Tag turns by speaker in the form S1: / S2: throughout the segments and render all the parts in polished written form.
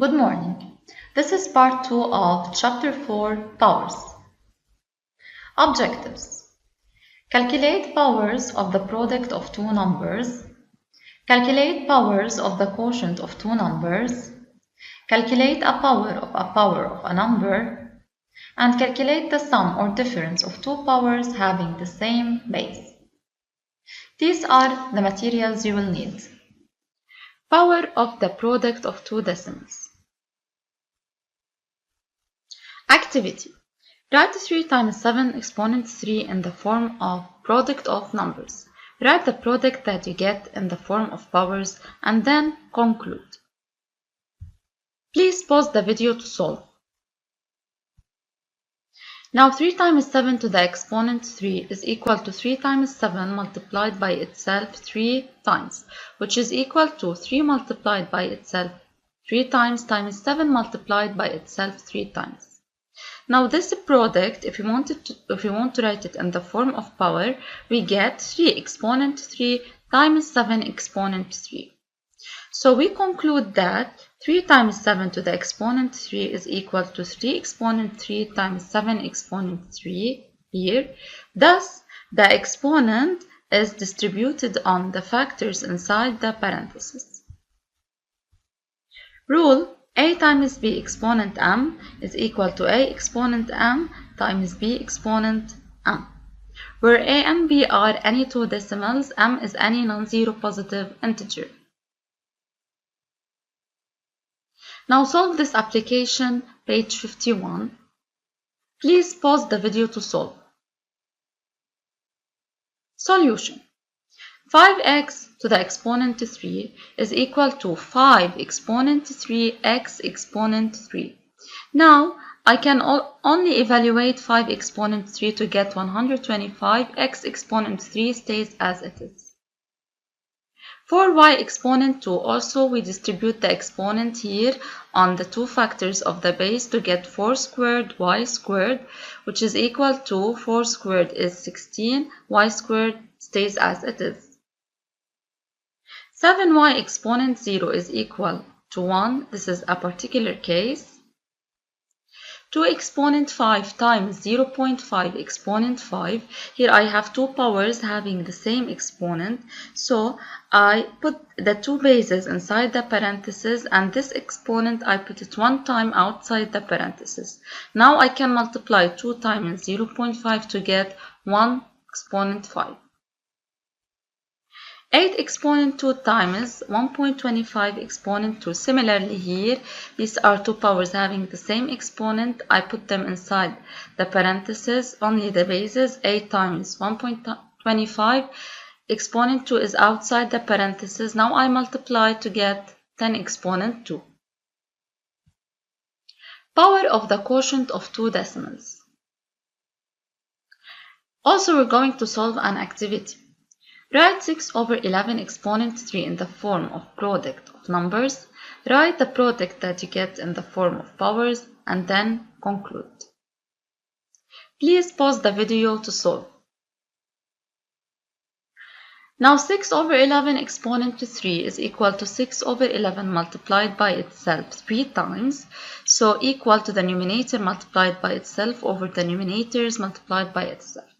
S1: Good morning. This is part 2 of Chapter 4, Powers. Objectives. Calculate powers of the product of two numbers. Calculate powers of the quotient of two numbers. Calculate a power of a number. And calculate the sum or difference of two powers having the same base. These are the materials you will need. Power of the product of two decimals. Activity. Write 3 times 7 exponent 3 in the form of product of numbers. Write the product that you get in the form of powers and then conclude. Please pause the video to solve. Now 3 times 7 to the exponent 3 is equal to 3 times 7 multiplied by itself 3 times, which is equal to 3 multiplied by itself 3 times 7 multiplied by itself 3 times. Now this product, if you want to write it in the form of power, we get 3 exponent 3 times 7 exponent 3. So we conclude that 3 times 7 to the exponent 3 is equal to 3 exponent 3 times 7 exponent 3 here. Thus, the exponent is distributed on the factors inside the parentheses. Rule: a times b exponent m is equal to a exponent m times b exponent m, where a and b are any two decimals, m is any non-zero positive integer. Now solve this application, page 51. Please pause the video to solve. Solution. 5x to the exponent 3 is equal to 5 exponent 3 x exponent 3. Now, I can only evaluate 5 exponent 3 to get 125. X exponent 3 stays as it is. For y exponent 2, also we distribute the exponent here on the two factors of the base to get 4 squared y squared, which is equal to 4 squared is 16, y squared stays as it is. 7y exponent 0 is equal to 1. This is a particular case. 2 exponent 5 times 0.5 exponent 5. Here I have two powers having the same exponent. So I put the two bases inside the parentheses, and this exponent I put it one time outside the parentheses. Now I can multiply 2 times 0.5 to get 1 exponent 5. 8 exponent 2 times 1.25 exponent 2. Similarly here, these are two powers having the same exponent. I put them inside the parentheses, only the bases. 8 times 1.25 exponent 2 is outside the parentheses. Now I multiply to get 10 exponent 2. Power of the quotient of two decimals. Also, we're going to solve an activity. Write 6 over 11 exponent 3 in the form of product of numbers. Write the product that you get in the form of powers and then conclude. Please pause the video to solve. Now 6 over 11 exponent 3 is equal to 6 over 11 multiplied by itself 3 times. So equal to the numerator multiplied by itself over the numerators multiplied by itself.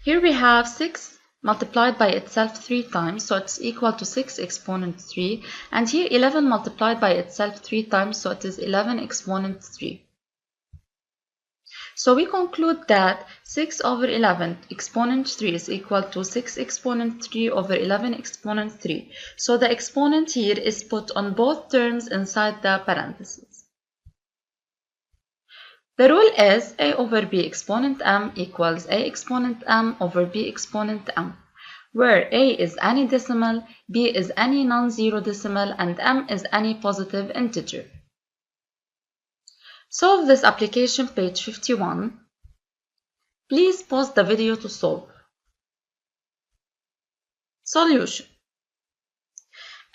S1: Here we have 6 multiplied by itself 3 times, so it's equal to 6 exponent 3. And here 11 multiplied by itself 3 times, so it is 11 exponent 3. So we conclude that 6 over 11 exponent 3 is equal to 6 exponent 3 over 11 exponent 3. So the exponent here is put on both terms inside the parentheses. The rule is a over b exponent m equals a exponent m over b exponent m, where a is any decimal, b is any non-zero decimal, and m is any positive integer. Solve this application, page 51. Please pause the video to solve. Solution.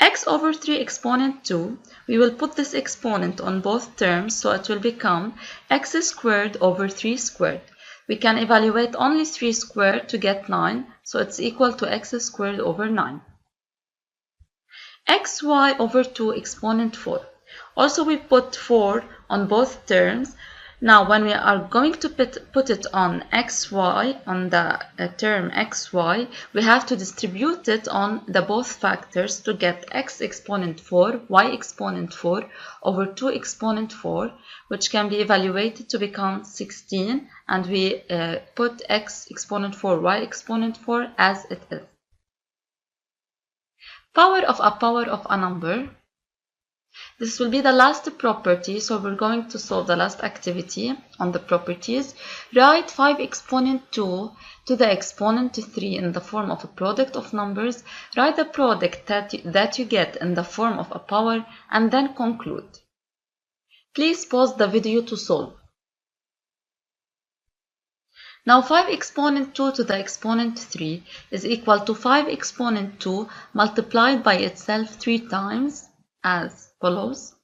S1: X over 3 exponent 2, we will put this exponent on both terms, so it will become x squared over 3 squared. We can evaluate only 3 squared to get 9, so it's equal to x squared over 9. xy over 2 exponent 4. Also, we put 4 on both terms. Now, when we are going to put it on xy, on the term xy, we have to distribute it on the both factors to get x exponent 4, y exponent 4 over 2 exponent 4, which can be evaluated to become 16, and we put x exponent 4, y exponent 4 as it is. Power of a number. This will be the last property, so we're going to solve the last activity on the properties. Write 5 exponent 2 to the exponent 3 in the form of a product of numbers. Write the product that you get in the form of a power, and then conclude. Please pause the video to solve. Now 5 exponent 2 to the exponent 3 is equal to 5 exponent 2 multiplied by itself 3 times, as follows.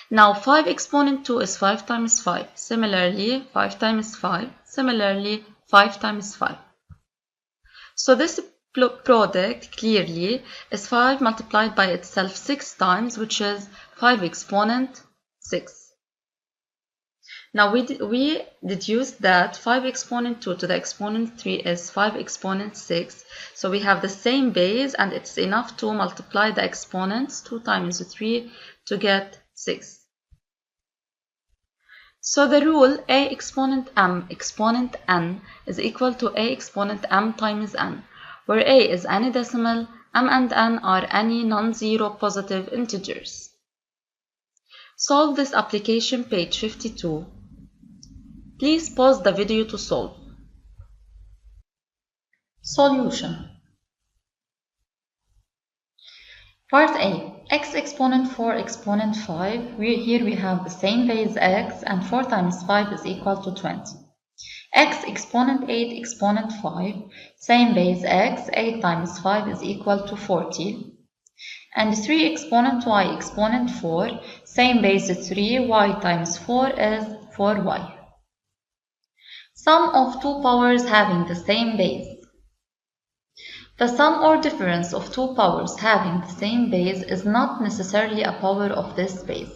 S1: Now 5 exponent 2 is 5 times 5. Similarly, 5 times 5. Similarly, 5 times 5. So this product clearly is 5 multiplied by itself 6 times, which is 5 exponent 6. Now we deduce that 5 exponent 2 to the exponent 3 is 5 exponent 6. So we have the same base, and it's enough to multiply the exponents 2 times 3 to get 6. So the rule a exponent m exponent n is equal to a exponent m times n, where a is any decimal, m and n are any non-zero positive integers. Solve this application, page 52. Please pause the video to solve. Solution. Part A. X exponent 4 exponent 5. Here we have the same base x, and 4 times 5 is equal to 20. X exponent 8 exponent 5. Same base x, 8 times 5 is equal to 40. And 3 exponent y exponent 4. Same base 3, y times 4 is 4y. Sum of two powers having the same base. The sum or difference of two powers having the same base is not necessarily a power of this base.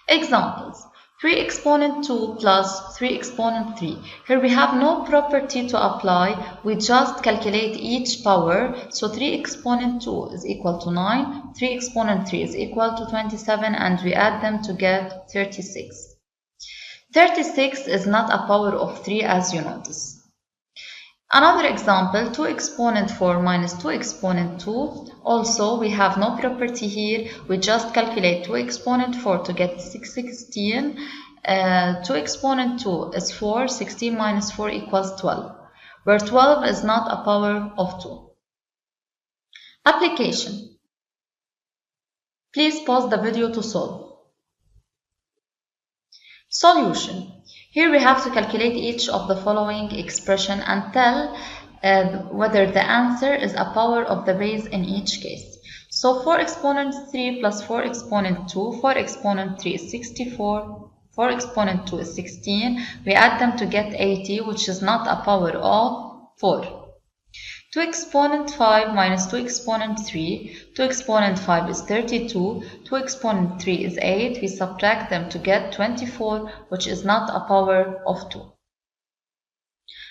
S1: Examples: 3 exponent 2 plus 3 exponent 3. Here we have no property to apply, we just calculate each power. So 3 exponent 2 is equal to 9, 3 exponent 3 is equal to 27, and we add them to get 36. 36 is not a power of 3, as you notice. Another example, 2 exponent 4 minus 2 exponent 2. Also, we have no property here. We just calculate 2 exponent 4 to get 16. 2 exponent 2 is 4. 16 minus 4 equals 12, where 12 is not a power of 2. Application. Please pause the video to solve. Solution. Here we have to calculate each of the following expression and tell whether the answer is a power of the base in each case. So 4 exponent 3 plus 4 exponent 2, 4 exponent 3 is 64, 4 exponent 2 is 16. We add them to get 80, which is not a power of 4. 2 exponent 5 minus 2 exponent 3. 2 exponent 5 is 32. 2 exponent 3 is 8. We subtract them to get 24, which is not a power of 2.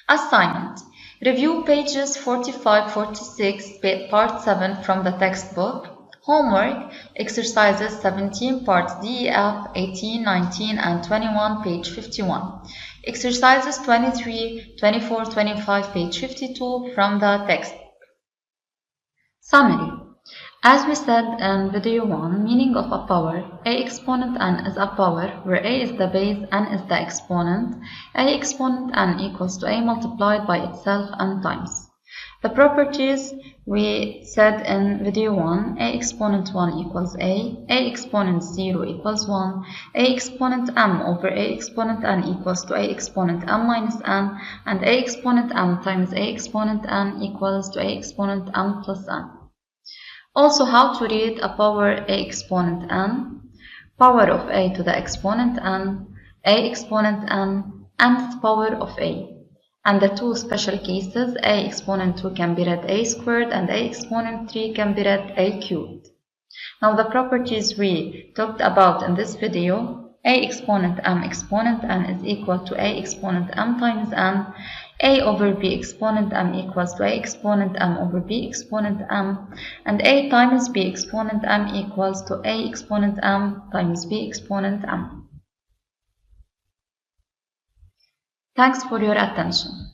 S1: Assignment. Review pages 45-46, part 7 from the textbook. Homework. Exercises 17, parts D, F, 18, 19, and 21, page 51. Exercises 23, 24, 25, page 52 from the text. Summary. As we said in video 1, meaning of a power, a exponent n is a power where a is the base, n is the exponent. A exponent n equals to a multiplied by itself n times. The properties we said in video 1, a exponent 1 equals a exponent 0 equals 1, a exponent m over a exponent n equals to a exponent m minus n, and a exponent m times a exponent n equals to a exponent m plus n. Also, how to read a power a exponent n, power of a to the exponent n, a exponent n, nth power of a. And the two special cases, a exponent 2 can be read a squared and a exponent 3 can be read a cubed. Now the properties we talked about in this video, a exponent m is equal to a exponent m times n, a over b exponent m equals to a exponent m over b exponent m, and a times b exponent m equals to a exponent m times b exponent m. Thanks for your attention.